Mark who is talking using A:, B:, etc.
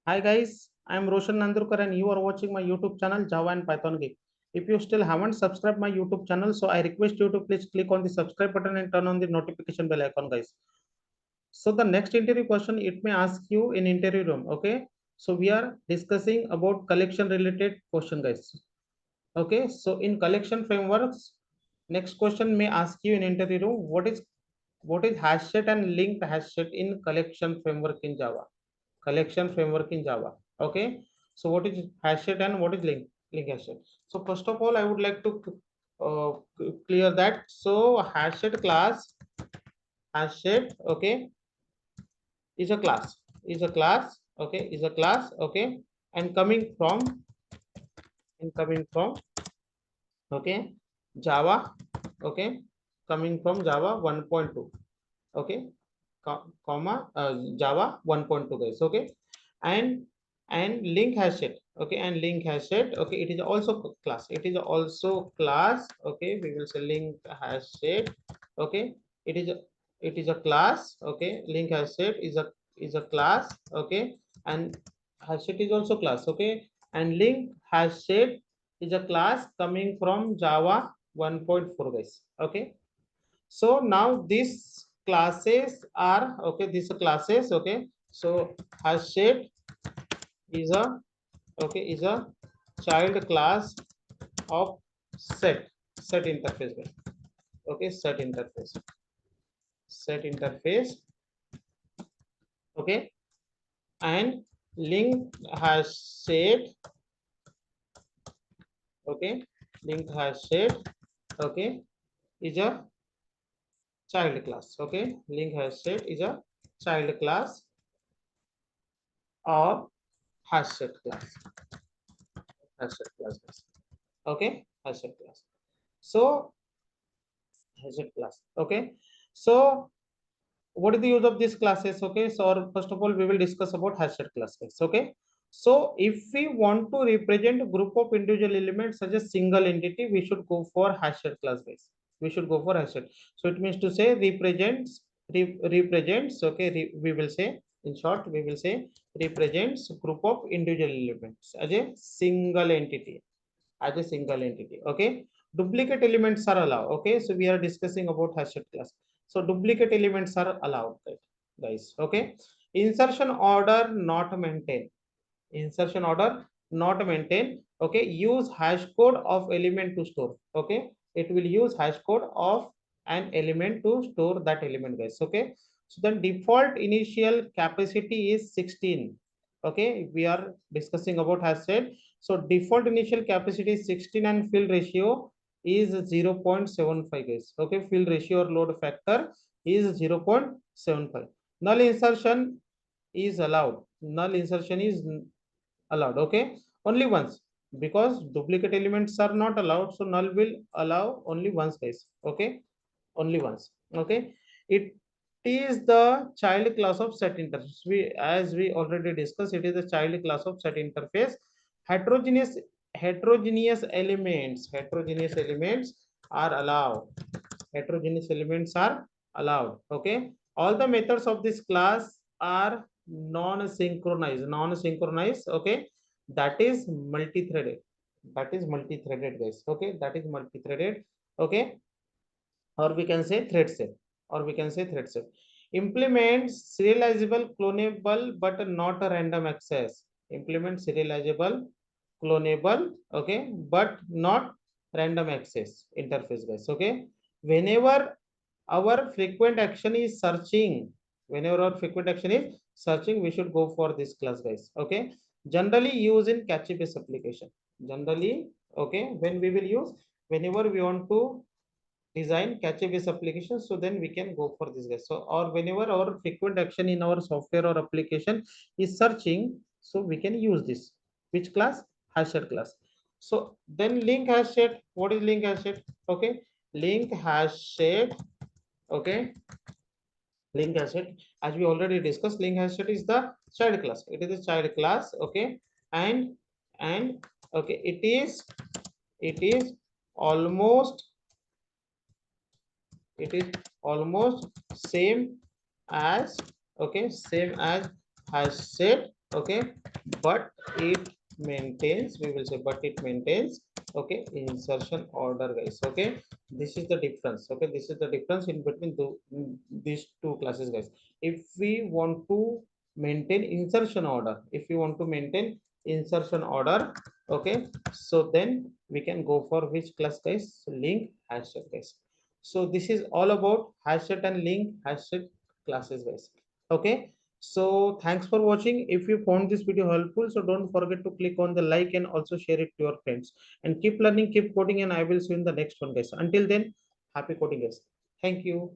A: Hi guys, I am Roshan Nandurkar and you are watching my YouTube channel Java and Python Geek. If you still haven't subscribed my YouTube channel, so I request you to please click on the subscribe button and turn on the notification bell icon, guys. So the next interview question, it may ask you in interview room. Okay, so we are discussing about collection related question, guys. Okay, so in collection frameworks, next question may ask you in interview room, what is HashSet and linked HashSet in collection framework in Java? Collection framework in Java. Okay, so what is HashSet and what is link HashSet? So first of all, I would like to clear that. So HashSet, okay, is a class, okay, is a class, okay, and coming from okay Java, okay, coming from Java 1.2, okay, comma Java 1.2, guys, okay, and link HashSet, okay, and link HashSet, okay, it is also class, okay, we will say link HashSet, okay, it is a class, okay, link HashSet is a class, okay, and HashSet is also class, okay, and link HashSet is a class coming from Java 1.4, guys, okay. So now these classes are okay, these are classes, okay, so HashSet is a is a child class of set interface, guys. Okay, set interface, okay, and link HashSet, okay, link HashSet, okay, is a child class, okay, link HashSet is a child class of HashSet class, HashSet class, guys. Okay, HashSet class. So HashSet class, okay. So what is the use of these classes? Okay, so first of all, we will discuss about HashSet classes. Okay, so if we want to represent a group of individual elements such as single entity, we should go for HashSet class, guys. We should go for HashSet. So it means to say represents. Okay, we will say in short, we will say represents group of individual elements as a single entity. Okay, duplicate elements are allowed. Okay, so we are discussing about HashSet class. So duplicate elements are allowed, guys. Okay, insertion order not maintain. Insertion order not maintain. Okay, use hash code of element to store. Okay, it will use hash code of an element to store that element, guys. Okay, so then default initial capacity is 16. Okay, we are discussing about HashSet. So default initial capacity is 16 and fill ratio is 0.75, guys. Okay, fill ratio or load factor is 0.75. Null insertion is allowed. Null insertion is allowed, okay, only once, because duplicate elements are not allowed, so null will allow only once, guys. Okay, only once. Okay, it is the child class of set interface. As we already discussed, it is the child class of set interface. Heterogeneous heterogeneous elements are allowed. Heterogeneous elements are allowed. Okay, all the methods of this class are non-synchronized. Okay, that is multi-threaded. Guys. Okay, that is multi-threaded. Okay, or we can say thread set, implement serializable clonable but not a random access. Implement serializable clonable, okay, but not random access interface, guys. Okay, whenever our frequent action is searching, we should go for this class, guys. Okay, generally use in cache based application. Generally, okay, when we will use, whenever we want to design cache based applications, so then we can go for this, guys. So or whenever our frequent action in our software or application is searching, so we can use this, which class? HashSet class. So then link HashSet. What is link HashSet? Okay, link HashSet, okay, link HashSet, as we already discussed, link HashSet is the child class. It is a child class. Okay, and okay, it is almost it is almost same as, okay, same as HashSet, okay, but it maintains, we will say, but it maintains, okay, insertion order, guys. Okay, this is the difference. Okay, this is the difference in between these two classes, guys. If we want to maintain insertion order, if you want to maintain insertion order, okay, so then we can go for which class, guys? Link HashSet, guys. So this is all about HashSet and link HashSet classes, guys. Okay, so thanks for watching. If you found this video helpful, so don't forget to click on the like and also share it to your friends, and keep learning, keep coding, and I will see you in the next one, guys. Until then, happy coding, guys. Thank you.